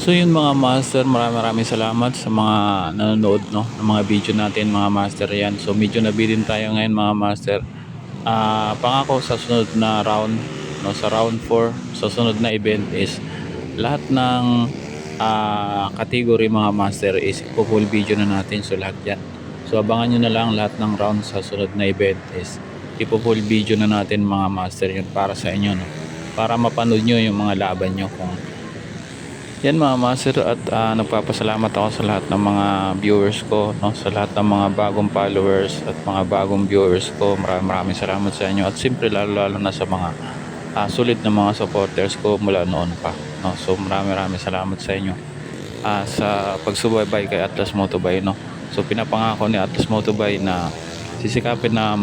So yun mga master, maraming salamat sa mga nanonood no ng mga video natin mga master yan. So medyo nabitin tayo ngayon mga master. Pangako sa sunod na round no, sa round 4 sa sunod na event is lahat ng category mga master is full video na natin, so lahat yan. So abangan nyo na lang lahat ng round sa sunod na event is full video na natin mga master, yun para sa inyo no, para mapanood nyo yung mga laban nyo kung yan mga master. At nagpapasalamat ako sa lahat ng mga viewers ko no, sa lahat ng mga bagong followers at mga bagong viewers ko. Maraming salamat sa inyo, at siyempre lalo na sa mga sulit na mga supporters ko mula noon pa no. So maraming salamat sa inyo sa pagsubaybay kay Atlas Motobike no. So pinapangako ni Atlas Motobike na sisikapin na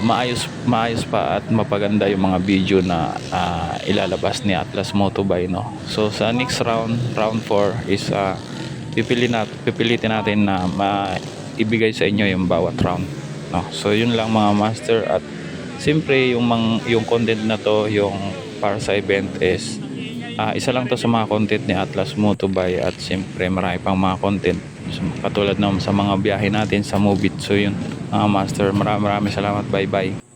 maayos pa at mapaganda yung mga video na ilalabas ni Atlas Motobike no. So sa next round 4 is pipilitin natin na ibigay sa inyo yung bawat round no. So yun lang mga master, at siyempre yung content na to, yung para sa event is isa lang to sa mga content ni Atlas Motobike, at siyempre marami pang mga content katulad ng sa mga biyahe natin sa Movit. So yun mga master, maraming salamat, bye bye.